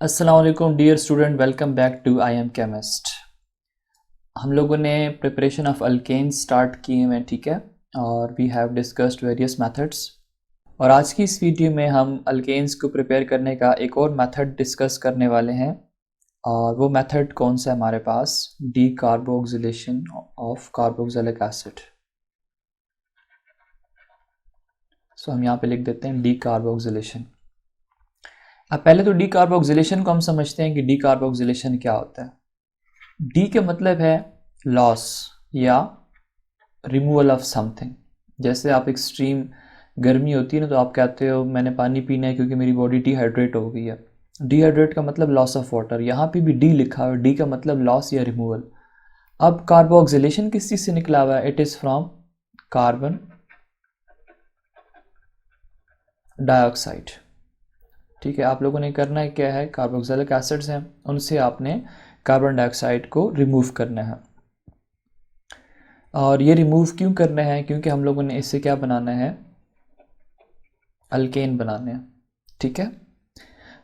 अस्सलाम वालेकुम dear student, welcome back to I am chemist. हम लोगों ने प्रिपरेशन ऑफ अल्केन्स स्टार्ट किए हैं, ठीक है, और we have discussed various methods. और आज की इस वीडियो में हम अल्केन्स को प्रिपेयर करने का एक और मेथड डिस्कस करने वाले हैं। और वो मेथड कौन सा है हमारे पास? Decarboxylation of carboxylic acid. So हम यहाँ पे लिख देते हैं डी कार्बोक्सिलेशन। अब पहले तो डी कार्बोक्सिलेशन को हम समझते हैं कि डी कार्बोक्सिलेशन क्या होता है। डी का मतलब है लॉस या रिमूवल ऑफ समथिंग। जैसे आप एक्सट्रीम गर्मी होती है ना, तो आप कहते हो मैंने पानी पीना है क्योंकि मेरी बॉडी डिहाइड्रेट हो गई है। डिहाइड्रेट का मतलब लॉस ऑफ वाटर, यहाँ पे भी डी लिखा हुआ है, डी का मतलब लॉस या रिमूवल। अब कार्बोक्सिलेशन किस चीज़ से निकला हुआ है? It is from carbon dioxide. ठीक है, आप लोगों ने करना है क्या है, कार्बोक्सिलिक एसिड्स हैं उनसे आपने कार्बन डाइऑक्साइड को रिमूव करना है। और ये रिमूव क्यों करना है? क्योंकि हम लोगों ने इससे क्या बनाना है, अल्केन बनाने हैं, ठीक है।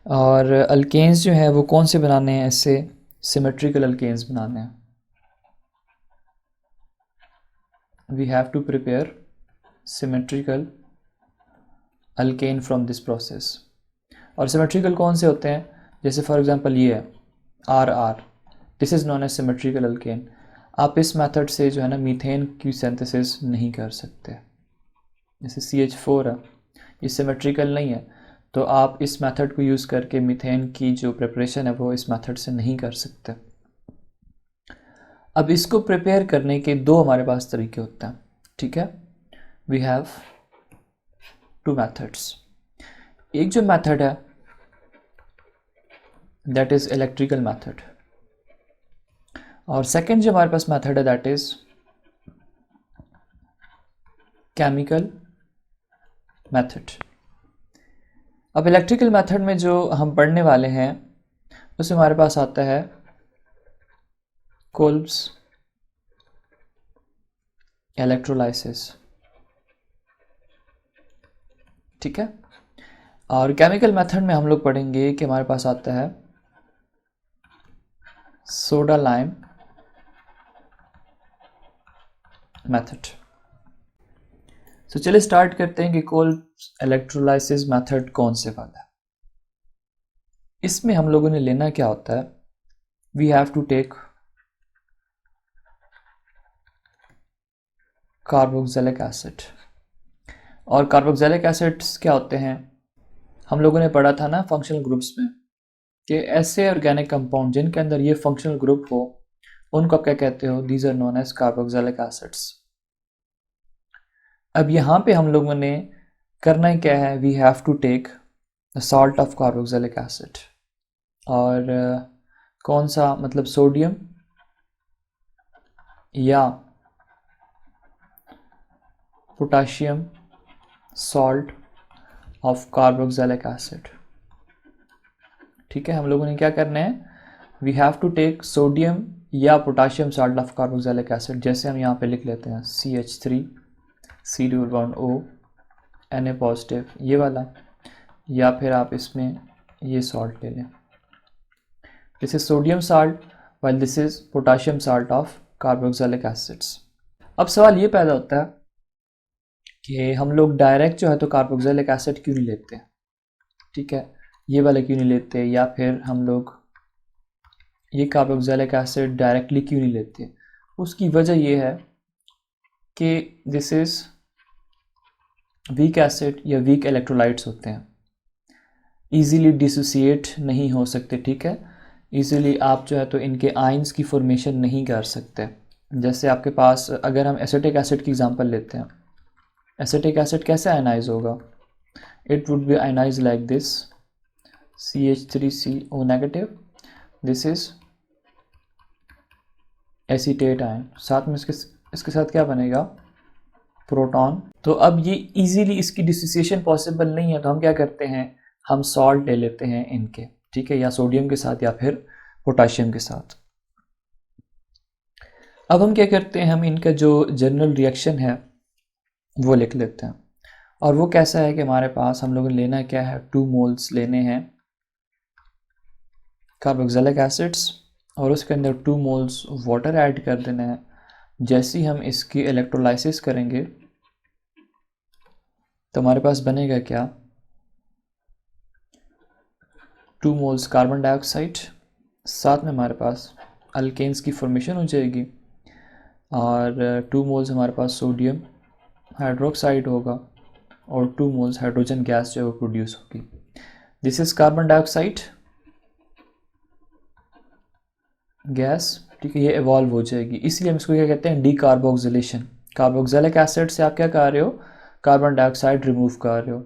और अल्केन्स जो है वो कौन से बनाने हैं? इससे सिमेट्रिकल अल्केन्स बनाने हैं। We have to prepare symmetrical alkane from this process. और सिमेट्रिकल कौन से होते हैं? जैसे फॉर एग्जांपल ये है R R, this is known as symmetrical alkane. आप इस मेथड से जो है ना मीथेन की सिंथेसिस नहीं कर सकते। जैसे CH4 है, ये सिमेट्रिकल नहीं है, तो आप इस मेथड को यूज़ करके मीथेन की जो प्रिपरेशन है वो इस मेथड से नहीं कर सकते। अब इसको प्रिपेयर करने के दो हमारे पास तरीके होते हैं, ठीक है। We have two methods. एक जो मेथड है दैट इज़ इलेक्ट्रिकल मेथड, और सेकंड जो हमारे पास मेथड है दैट इज़ केमिकल मेथड। अब इलेक्ट्रिकल मेथड में जो हम पढ़ने वाले हैं उसमें हमारे पास आता है कोल्ब्स इलेक्ट्रोलाइसिस, ठीक है। और केमिकल मेथड में हम लोग पढ़ेंगे कि हमारे पास आता है सोडा लाइम मेथड। सो चलिए स्टार्ट करते हैं कि कोल्ब्स इलेक्ट्रोलाइसिस मेथड कौन से वाला है। इसमें हम लोगों ने लेना क्या होता है, we have to take carboxylic acid. और कार्बोक्सिलिक एसिड्स क्या होते हैं? हम लोगों ने पढ़ा था ना फंक्शनल ग्रुप्स में कि ऐसे ऑर्गेनिक कंपाउंड जिनके अंदर ये फंक्शनल ग्रुप हो उनको आप क्या कहते हो? These are known as carboxylic acids. अब यहाँ पे हम लोगों ने करना क्या है, we have to take the salt of carboxylic acid. और कौन सा, मतलब सोडियम या potassium salt of carboxylic acid, ठीक है। हम लोगों ने क्या करना है, we have to take sodium या potassium salt of carboxylic acid. जैसे हम यहाँ पे लिख लेते हैं CH3 C double bond O Na positive, ये वाला, या फिर आप इसमें ये सॉल्ट ले लें, this is sodium salt while this is potassium salt of carboxylic acids. अब सवाल ये पैदा होता है कि हम लोग डायरेक्ट जो है तो कार्बोक्सिलिक एसिड क्यों नहीं लेते, ठीक है, ये वाला क्यों नहीं लेते, या फिर हम लोग ये कार्बोक्सिलिक एसिड डायरेक्टली क्यों नहीं लेते? उसकी वजह ये है कि दिस इज वीक एसिड या वीक इलेक्ट्रोलाइट्स होते हैं, इजीली डिसोसिएट नहीं हो सकते, ठीक है। इजीली आप जो है तो इनके आयंस की फॉर्मेशन नहीं कर सकते। जैसे आपके पास अगर हम एसिटिक एसिड की एग्जांपल लेते हैं, एसिटिक एसिड कैसे आयनाइज होगा? It would be ionize like this CH3CO negative, this is acetate ion, साथ में इसके साथ क्या बनेगा? प्रोटॉन। तो अब ये इजीली इसकी डिसोसिएशन पॉसिबल नहीं है, तो हम क्या करते हैं, हम सॉल्ट ले लेते हैं इनके, ठीक है, या सोडियम के साथ या फिर पोटाशियम के साथ। अब हम क्या करते हैं, हम इनका जो जनरल रिएक्शन है वो लिख लेते हैं। और वो कैसा है कि हमारे पास हम लोगों ने लेना क्या है, 2 मोल्स लेने हैं कार्बोक्सिलिक एसिड्स और उसके अंदर 2 मोल्स वाटर ऐड कर देना है। जैसे ही हम इसकी इलेक्ट्रोलाइसिस करेंगे तो हमारे पास बनेगा क्या, 2 मोल्स कार्बन डाइऑक्साइड, साथ में हमारे पास अल्केन्स की फॉर्मेशन हो जाएगी और 2 मोल्स हमारे पास सोडियम हाइड्रोक्साइड होगा और 2 मोल्स हाइड्रोजन गैस जो है वो प्रोड्यूस होगी। This is carbon dioxide gas, ठीक है, ये इवॉल्व हो जाएगी, इसलिए हम इसको क्या कहते हैं, डीकार्बोक्सिलेशन। कार्बोक्सिलिक एसिड से आप क्या कर रहे हो, कार्बन डाइऑक्साइड रिमूव कर रहे हो।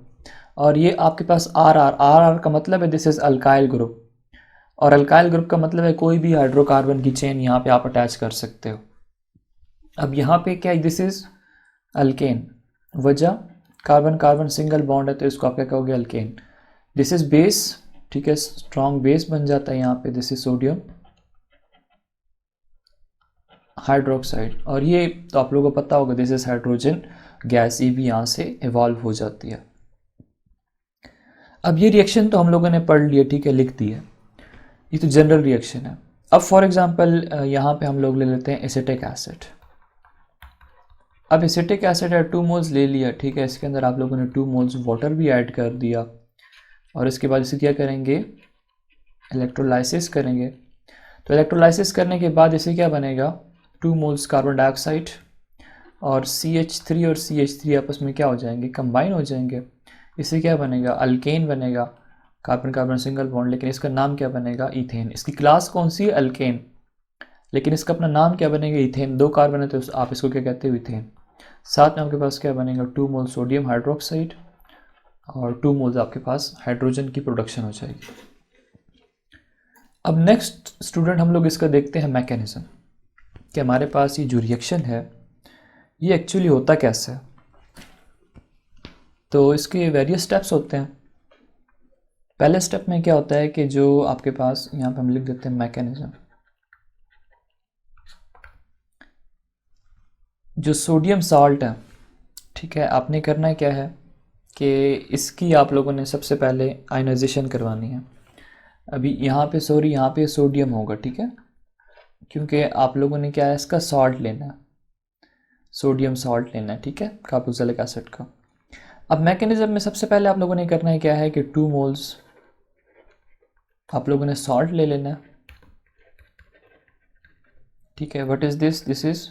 और ये आपके पास आर आर का मतलब है दिस इज अल्काइल ग्रुप, और अल्काइल ग्रुप का मतलब है कोई भी हाइड्रोकार्बन की चेन यहाँ पे आप अटैच कर सकते हो। अब यहाँ पे क्या, दिस इज अल्केन, वजह कार्बन कार्बन सिंगल बॉन्ड है तो इसको आप क्या कहोगे, अल्केन। दिस इज बेस, ठीक है, स्ट्रॉन्ग बेस बन जाता है यहाँ पे, दिस इज सोडियम हाइड्रोक्साइड, और ये तो आप लोगों को पता होगा दिस इज हाइड्रोजन गैस, ये भी यहाँ से इवॉल्व हो जाती है। अब ये रिएक्शन तो हम लोगों ने पढ़ लिया, ठीक है, लिख दी है, ये तो जनरल रिएक्शन है। अब फॉर एग्जांपल यहाँ पे हम लोग ले लेते हैं एसिटिक एसिड। अब एसिटिक एसिड है 2 मोल्स ले लिया, ठीक है, इसके अंदर आप लोगों ने 2 मोल्स वाटर भी ऐड कर दिया और इसके बाद इसे क्या करेंगे, इलेक्ट्रोलाइसिस करेंगे। तो इलेक्ट्रोलाइसिस करने के बाद इसे क्या बनेगा, 2 मोल्स कार्बन डाइऑक्साइड और CH3 और CH3 आपस में क्या हो जाएंगे, कंबाइन हो जाएंगे। इससे क्या बनेगा, अल्केन बनेगा, कार्बन कार्बन सिंगल बॉन्ड, लेकिन इसका नाम क्या बनेगा, इथेन। इसकी क्लास कौन सी है, अल्केन, लेकिन इसका अपना नाम क्या बनेगा, इथेन। 2 कार्बन है तो आप इसको क्या कहते हो, इथेन। साथ में आपके पास क्या बनेगा, 2 मोल सोडियम हाइड्रोक्साइड और 2 मोल्स आपके पास हाइड्रोजन की प्रोडक्शन हो जाएगी। अब नेक्स्ट स्टूडेंट हम लोग इसका देखते हैं मैकेनिज्म, कि हमारे पास ये जो रिएक्शन है ये एक्चुअली होता कैसे है। तो इसके वेरियस स्टेप्स होते हैं। पहले स्टेप में क्या होता है कि जो आपके पास यहाँ पे हम लिख देते हैं मैकेनिज्म, जो सोडियम साल्ट है, ठीक है, आपने करना है क्या है कि इसकी आप लोगों ने सबसे पहले आयनाइजेशन करवानी है। अभी यहाँ पे यहाँ पे सोडियम होगा, ठीक है, क्योंकि आप लोगों ने क्या है, इसका सॉल्ट लेना है, सोडियम सॉल्ट लेना है, ठीक है, कार्बोक्सिलिक एसिड का। अब मैकेनिज्म में सबसे पहले आप लोगों ने करना है क्या है कि 2 मोल्स आप लोगों ने सॉल्ट ले लेना है, ठीक है। What is this, this is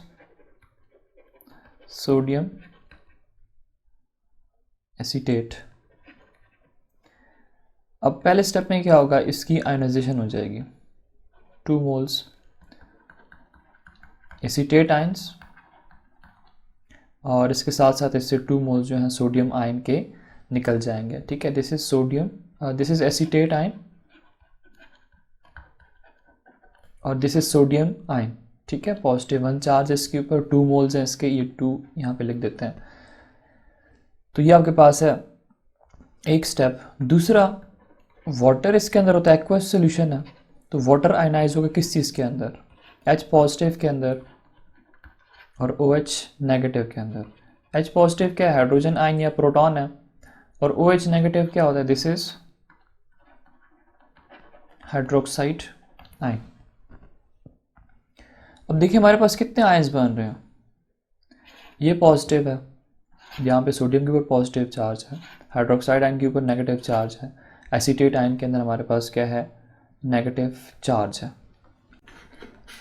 sodium acetate. अब पहले स्टेप में क्या होगा, इसकी आयनाइजेशन हो जाएगी, 2 मोल्स एसीटेट आयंस और इसके साथ साथ इससे 2 मोल्स जो हैं सोडियम आयन के निकल जाएंगे, ठीक है। This is sodium, this is acetate ion और दिस इज सोडियम आयन, ठीक है, पॉजिटिव 1 चार्ज इसके ऊपर, 2 मोल्स हैं इसके, ये 2 यहाँ पे लिख देते हैं। तो ये आपके पास है एक स्टेप। दूसरा, वाटर इसके अंदर होता है, एक्वस सोल्यूशन है, तो वाटर आयनाइज होगा किस चीज़ के अंदर, H पॉजिटिव के अंदर और OH नेगेटिव के अंदर। H पॉजिटिव क्या है, हाइड्रोजन आयन या प्रोटॉन है, और OH नेगेटिव क्या होता है, दिस इज हाइड्रोक्साइड आयन। अब देखिए हमारे पास कितने आयंस बन रहे हैं, ये पॉजिटिव है, यहाँ पे सोडियम के ऊपर पॉजिटिव चार्ज है, हाइड्रोक्साइड आयन के ऊपर नेगेटिव चार्ज है, एसीटेट आयन के अंदर हमारे पास क्या है, नेगेटिव चार्ज है।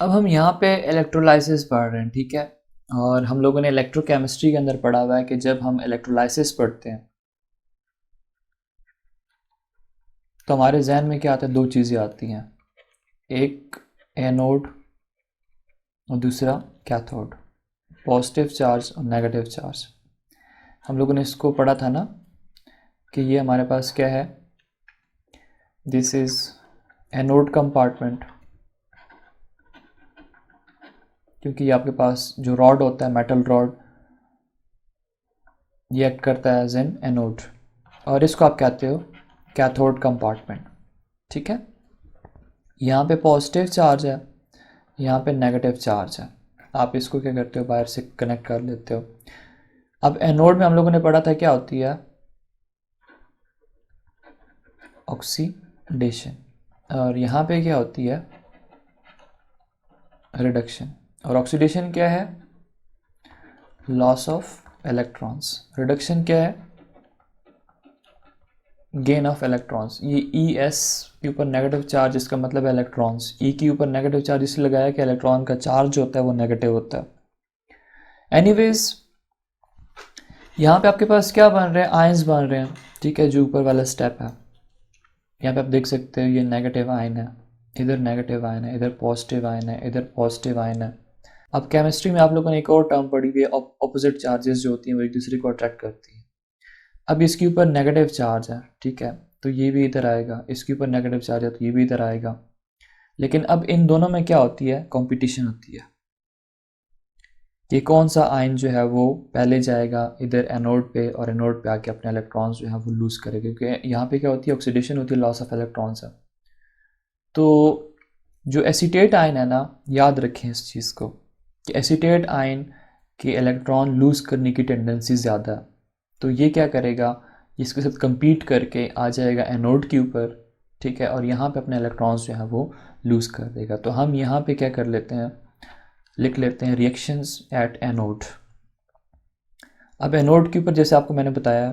अब हम यहाँ पे इलेक्ट्रोलाइसिस पढ़ रहे हैं, ठीक है, और हम लोगों ने इलेक्ट्रोकेमिस्ट्री के अंदर पढ़ा हुआ है कि जब हम इलेक्ट्रोलाइसिस पढ़ते हैं तो हमारे जहन में क्या आता है, 2 चीज़ें आती हैं, एक एनोड और दूसरा कैथोड, पॉजिटिव चार्ज और नेगेटिव चार्ज। हम लोगों ने इसको पढ़ा था ना कि ये हमारे पास क्या है, दिस इज एनोड कंपार्टमेंट, क्योंकि ये आपके पास जो रॉड होता है, मेटल रॉड, ये एक्ट करता है एज एन एनोड, और इसको आप कहते हो कैथोड कंपार्टमेंट, ठीक है। यहाँ पे पॉजिटिव चार्ज है, यहाँ पे नेगेटिव चार्ज है, आप इसको क्या करते हो, बाहर से कनेक्ट कर लेते हो। अब एनोड में हम लोगों ने पढ़ा था क्या होती है, ऑक्सीडेशन, और यहाँ पे क्या होती है, रिडक्शन। और ऑक्सीडेशन क्या है, लॉस ऑफ इलेक्ट्रॉन्स। रिडक्शन क्या है, गेन ऑफ इलेक्ट्रॉन्स। ये ई एस के ऊपर नेगेटिव चार्ज, इसका मतलब है इलेक्ट्रॉन्स। ई के ऊपर नेगेटिव चार्ज इसलिए लगाया कि इलेक्ट्रॉन का चार्ज जो होता है वो नेगेटिव होता है। एनीवेज यहाँ पे आपके पास क्या बन रहे हैं, आयंस बन रहे हैं, ठीक है, जो ऊपर वाला स्टेप है। यहाँ पे आप देख सकते हो ये नेगेटिव आयन है, इधर नेगेटिव आयन है, इधर पॉजिटिव आयन है, इधर पॉजिटिव आयन है। अब केमिस्ट्री में आप लोगों ने एक और टर्म पढ़ी हुई है, ऑपोजिट चार्जेस जो होती हैं वो एक दूसरे को अट्रैक्ट करती हैं। अब इसके ऊपर नेगेटिव चार्ज है, ठीक है, तो ये भी इधर आएगा, इसके ऊपर नेगेटिव चार्ज है तो ये भी इधर आएगा। लेकिन अब इन दोनों में क्या होती है, कंपटीशन होती है कि कौन सा आयन जो है वो पहले जाएगा इधर एनोड पे, और एनोड पे आके अपने इलेक्ट्रॉन्स जो है वो लूज करेगा, क्योंकि यहाँ पे क्या होती है, ऑक्सीडेशन होती है, लॉस ऑफ इलेक्ट्रॉन्स है। तो जो एसीटेट आयन है ना, याद रखें इस चीज़ को कि एसीटेट आयन के इलेक्ट्रॉन लूज करने की टेंडेंसी ज़्यादा है। तो ये क्या करेगा, इसके साथ compete करके आ जाएगा एनोड के ऊपर, ठीक है, और यहाँ पे अपने इलेक्ट्रॉन्स जो है वो लूज कर देगा। तो हम यहाँ पे क्या कर लेते हैं, लिख लेते हैं रिएक्शंस एट एनोड। अब एनोड के ऊपर जैसे आपको मैंने बताया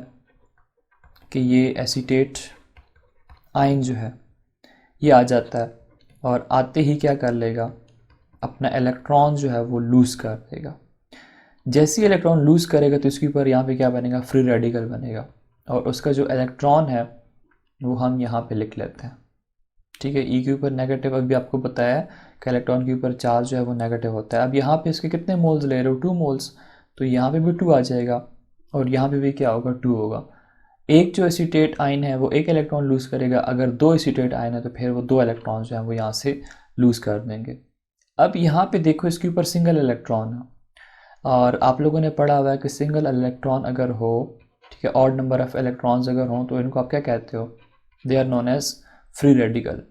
कि ये एसीटेट आयन जो है ये आ जाता है, और आते ही क्या कर लेगा, अपना इलेक्ट्रॉन जो है वो लूज कर देगा। जैसे ही इलेक्ट्रॉन लूज करेगा तो इसके ऊपर यहाँ पे क्या बनेगा, फ्री रेडिकल बनेगा, और उसका जो इलेक्ट्रॉन है वो हम यहाँ पे लिख लेते हैं, ठीक है। ई के ऊपर नेगेटिव, अभी आपको बताया कि इलेक्ट्रॉन के ऊपर चार्ज जो है वो नेगेटिव होता है। अब यहाँ पे इसके कितने मोल्स ले रहे हो, 2 मोल्स, तो यहाँ पे भी 2 आ जाएगा, और यहाँ पे भी क्या होगा, 2 होगा। एक जो एसीटेट आयन है वो एक इलेक्ट्रॉन लूज करेगा, अगर 2 एसीटेट आयन है तो फिर वो 2 इलेक्ट्रॉन जो है वो यहाँ से लूज कर देंगे। अब यहाँ पे देखो इसके ऊपर सिंगल इलेक्ट्रॉन है, और आप लोगों ने पढ़ा हुआ है कि सिंगल इलेक्ट्रॉन अगर हो, ठीक है, ऑड नंबर ऑफ इलेक्ट्रॉन्स अगर हों तो इनको आप क्या कहते हो, they are known as free radical.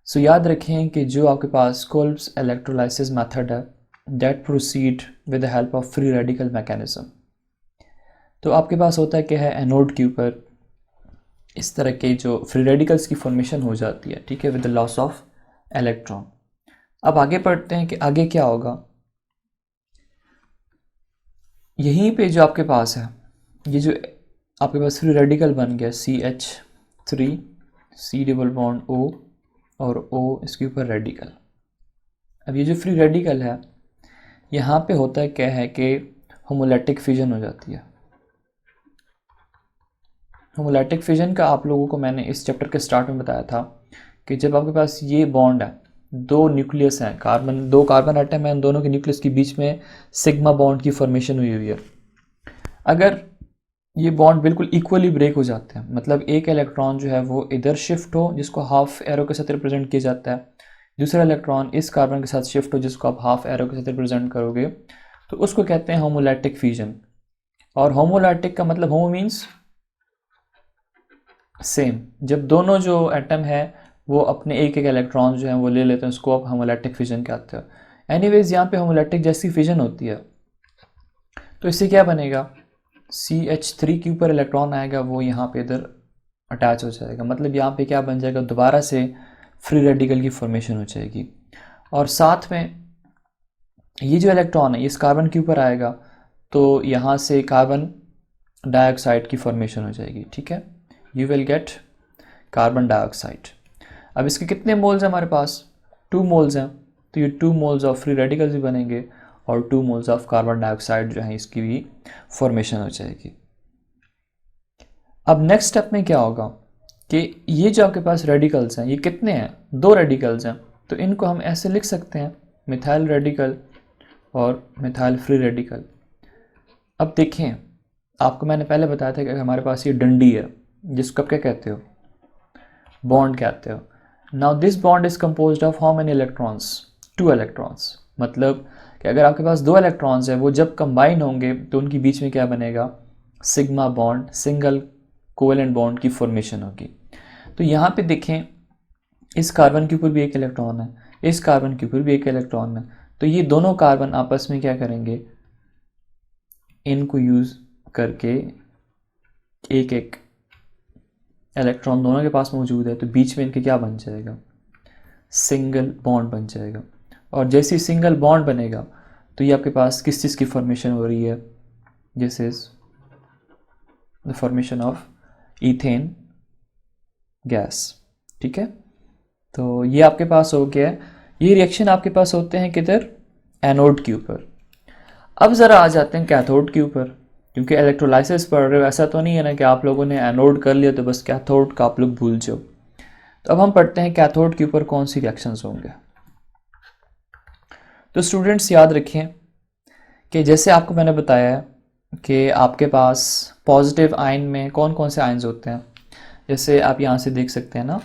So याद रखें कि जो आपके पास कोल्ब्स इलेक्ट्रोलाइसिस मेथड है, that proceed with the help of free radical mechanism. तो आपके पास होता है क्या है, एनोड के ऊपर इस तरह के जो फ्री रेडिकल्स की फॉर्मेशन हो जाती है, ठीक है, with the loss of electron. अब आगे पढ़ते हैं कि आगे क्या होगा। यहीं पे जो आपके पास है, ये जो आपके पास फ्री रेडिकल बन गया CH3, C double bond O, और O इसके ऊपर रेडिकल। अब ये जो फ्री रेडिकल है, यहाँ पे होता है क्या है कि होमोलैटिक फिजन हो जाती है। होमोलैटिक फिजन का आप लोगों को मैंने इस चैप्टर के स्टार्ट में बताया था कि जब आपके पास ये बॉन्ड है, 2 न्यूक्लियस हैं, कार्बन 2 कार्बन एटम है, इन दोनों के न्यूक्लियस के बीच में सिग्मा बॉन्ड की फॉर्मेशन हुई है। अगर ये बॉन्ड बिल्कुल इक्वली ब्रेक हो जाते हैं, मतलब एक इलेक्ट्रॉन जो है वो इधर शिफ्ट हो, जिसको हाफ एरो के साथ रिप्रेजेंट किया जाता है, दूसरा इलेक्ट्रॉन इस कार्बन के साथ शिफ्ट हो, जिसको आप हाफ एरो के साथ रिप्रेजेंट करोगे, तो उसको कहते हैं होमोलैटिक फ्यूजन। और होमोलैटिक का मतलब होमो मीन्स सेम, जब दोनों जो एटम है वो अपने एक एक इलेक्ट्रॉन जो है वो ले लेते हैं, उसको आप होमोलैटिक फ्यूजन कहते हो। एनीवेज यहाँ पे होमोलैटिक जैसी फ्यूजन होती है, तो इससे क्या बनेगा, CH3 के ऊपर इलेक्ट्रॉन आएगा, वो यहाँ पे इधर अटैच हो जाएगा, मतलब यहाँ पे क्या बन जाएगा, दोबारा से फ्री रेडिकल की फॉर्मेशन हो जाएगी। और साथ में ये जो इलेक्ट्रॉन है इस कार्बन के ऊपर आएगा, तो यहाँ से कार्बन डाइऑक्साइड की फॉर्मेशन हो जाएगी, ठीक है, you will gate carbon dioxide. अब इसके कितने मोल्स हैं हमारे पास, 2 मोल्स हैं, तो ये 2 मोल्स ऑफ फ्री रेडिकल्स भी बनेंगे, और 2 मोल्स ऑफ कार्बन डाइऑक्साइड जो है इसकी भी फॉर्मेशन हो जाएगी। अब नेक्स्ट स्टेप में क्या होगा कि ये जो आपके पास रेडिकल्स हैं, ये कितने हैं, 2 रेडिकल्स हैं, तो इनको हम ऐसे लिख सकते हैं, मिथाइल रेडिकल और मिथाइल फ्री रेडिकल। अब देखें, आपको मैंने पहले बताया था कि हमारे पास ये डंडी है, जिसको आप क्या कहते हो, बॉन्ड कहते हो। Now this bond is composed of how many electrons, 2 electrons. मतलब कि अगर आपके पास 2 इलेक्ट्रॉन्स हैं, वो जब कंबाइन होंगे तो उनके बीच में क्या बनेगा, sigma bond, single covalent bond की फॉर्मेशन होगी। तो यहाँ पे देखें, इस कार्बन के ऊपर भी एक इलेक्ट्रॉन है, इस कार्बन के ऊपर भी एक इलेक्ट्रॉन है, तो ये दोनों कार्बन आपस में क्या करेंगे, इनको यूज करके एक एक इलेक्ट्रॉन दोनों के पास मौजूद है, तो बीच में इनके क्या बन जाएगा, सिंगल बॉन्ड बन जाएगा। और जैसे ही सिंगल बॉन्ड बनेगा तो ये आपके पास किस चीज़ की फॉर्मेशन हो रही है, this is the formation of ethane gas. ठीक है, तो ये आपके पास हो गया। ये रिएक्शन आपके पास होते हैं किधर, एनोड के ऊपर। अब ज़रा आ जाते हैं कैथोड के ऊपर, क्योंकि इलेक्ट्रोलाइसिस पढ़ रहे हो, ऐसा तो नहीं है ना कि आप लोगों ने एनोड कर लिया तो बस कैथोड का आप लोग भूल जाओ। तो अब हम पढ़ते हैं कैथोड के ऊपर कौन सी रिएक्शंस होंगे। तो स्टूडेंट्स याद रखें कि जैसे आपको मैंने बताया है कि आपके पास पॉजिटिव आयन में कौन कौन से आयन्स होते हैं। जैसे आप यहाँ से देख सकते हैं ना,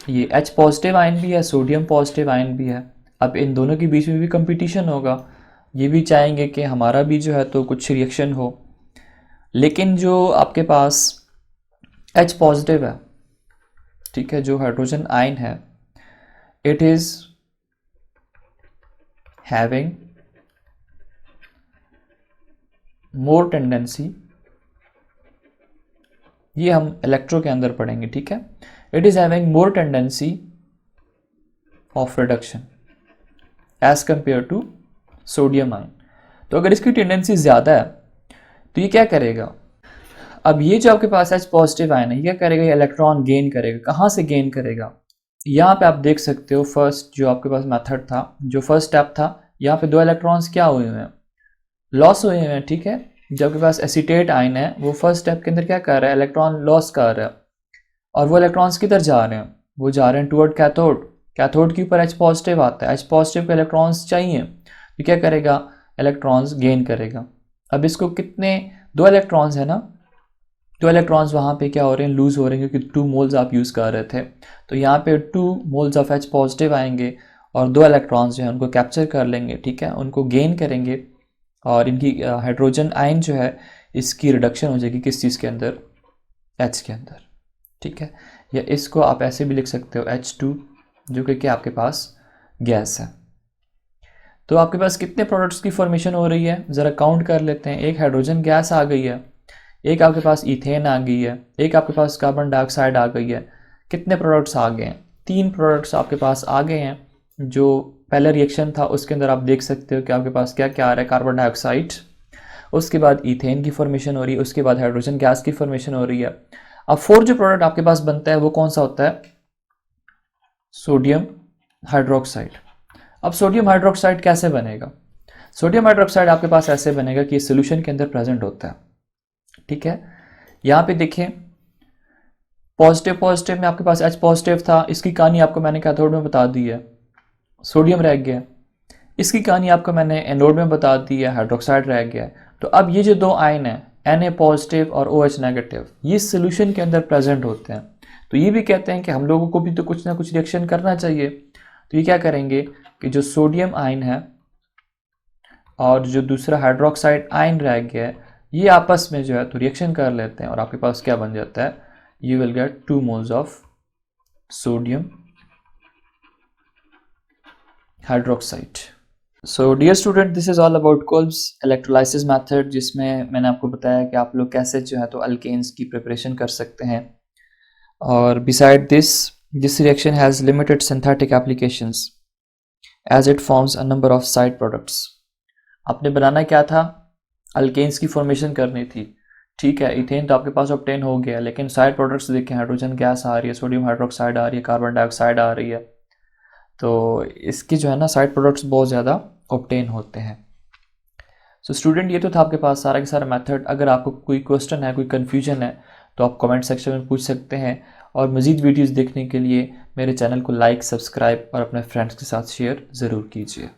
ये H पॉजिटिव आयन भी है, सोडियम पॉजिटिव आयन भी है। अब इन दोनों के बीच में भी कंपटीशन होगा, ये भी चाहेंगे कि हमारा भी जो है तो कुछ रिएक्शन हो। लेकिन जो आपके पास H पॉजिटिव है, ठीक है, जो हाइड्रोजन आयन है, it is having more tendency, ये हम इलेक्ट्रो के अंदर पढ़ेंगे। ठीक है, it is having more tendency of reduction as compare to sodium ion. तो अगर इसकी टेंडेंसी ज़्यादा है तो ये क्या करेगा, अब ये जो आपके पास H पॉजिटिव आयन है, ये क्या करेगा, ये इलेक्ट्रॉन गेन करेगा। कहाँ से गेन करेगा, यहाँ पे आप देख सकते हो फर्स्ट जो आपके पास मेथड था, जो फर्स्ट स्टेप था, यहाँ पे 2 इलेक्ट्रॉन्स क्या हुए हुए हैं, लॉस हुए हुए हैं। ठीक है, जो आपके पास एसीटेट आयन है वो फर्स्ट स्टेप के अंदर क्या कर रहा है, इलेक्ट्रॉन लॉस कर रहा है। और वो इलेक्ट्रॉन्स किधर जा रहे हैं, वो जा रहे हैं टुवर्ड कैथोड। कैथोड के ऊपर H पॉजिटिव आता है, H पॉजिटिव को इलेक्ट्रॉन्स चाहिए, तो क्या करेगा, इलेक्ट्रॉन्स गेन करेगा। अब इसको कितने, 2 इलेक्ट्रॉन्स है ना, 2 इलेक्ट्रॉन्स वहाँ पे क्या हो रहे हैं, लूज हो रहे हैं, क्योंकि 2 मोल्स आप यूज़ कर रहे थे। तो यहाँ पे 2 मोल्स ऑफ H पॉजिटिव आएंगे और 2 इलेक्ट्रॉन्स जो है उनको कैप्चर कर लेंगे। ठीक है, उनको गेन करेंगे और इनकी हाइड्रोजन आयन जो है इसकी रिडक्शन हो जाएगी किस चीज़ के अंदर, H के अंदर। ठीक है, या इसको आप ऐसे भी लिख सकते हो H2, जो कि आपके पास गैस है। तो आपके पास कितने प्रोडक्ट्स की फॉर्मेशन हो रही है, ज़रा काउंट कर लेते हैं। एक हाइड्रोजन गैस आ गई है, एक आपके पास ईथेन आ गई है, एक आपके पास कार्बन डाइऑक्साइड आ गई है। कितने प्रोडक्ट्स आ गए हैं, 3 प्रोडक्ट्स आपके पास आ गए हैं। जो पहला रिएक्शन था उसके अंदर आप देख सकते हो कि आपके पास क्या क्या आ रहा है, कार्बन डाइऑक्साइड, उसके बाद ईथेन की फॉर्मेशन हो रही है, उसके बाद हाइड्रोजन गैस की फॉर्मेशन हो रही है। अब 4 जो प्रोडक्ट आपके पास बनता है वो कौन सा होता है, सोडियम हाइड्रोक्साइड। अब सोडियम हाइड्रोक्साइड कैसे बनेगा, सोडियम हाइड्रोक्साइड आपके पास ऐसे बनेगा कि सोल्यूशन के अंदर प्रेजेंट होता है। ठीक है, यहाँ पे देखें पॉजिटिव पॉजिटिव में आपके पास H पॉजिटिव था, इसकी कहानी आपको मैंने कैथोड में बता दी है, सोडियम रह गया। इसकी कहानी आपको मैंने एनोड में बता दी है, हाइड्रोक्साइड रह गया। तो अब ये जो 2 आयन हैं Na पॉजिटिव और OH नेगेटिव, ये सोल्यूशन के अंदर प्रेजेंट होते हैं। तो ये भी कहते हैं कि हम लोगों को भी तो कुछ ना कुछ रिएक्शन करना चाहिए। तो ये क्या करेंगे कि जो सोडियम आयन है और जो दूसरा हाइड्रोक्साइड आयन रह गया है, ये आपस में जो है तो रिएक्शन कर लेते हैं और आपके पास क्या बन जाता है, you will get 2 moles of sodium hydroxide. So dear student, this is all about Kolbe's electrolysis method, जिसमें मैंने आपको बताया कि आप लोग कैसे जो है तो अल्केन्स की प्रिपरेशन कर सकते हैं। और beside this reaction has limited synthetic applications as it forms a number of side products. आपने बनाना क्या था, अल्केन्स की फॉर्मेशन करनी थी। ठीक है, इथेन तो आपके पास ऑब्टेन हो गया, लेकिन साइड प्रोडक्ट्स देखें, हाइड्रोजन गैस आ रही है, सोडियम हाइड्रोक्साइड आ रही है, कार्बन डाइऑक्साइड आ रही है। तो इसकी जो है ना साइड प्रोडक्ट्स बहुत ज़्यादा ऑब्टेन होते हैं। सो स्टूडेंट, ये तो था आपके पास सारा का सारा मेथड। अगर आपको कोई क्वेश्चन है, कोई कन्फ्यूजन है, तो आप कमेंट सेक्शन में पूछ सकते हैं। और मज़ीद वीडियोज़ देखने के लिए मेरे चैनल को लाइक, सब्सक्राइब और अपने फ्रेंड्स के साथ शेयर ज़रूर कीजिए।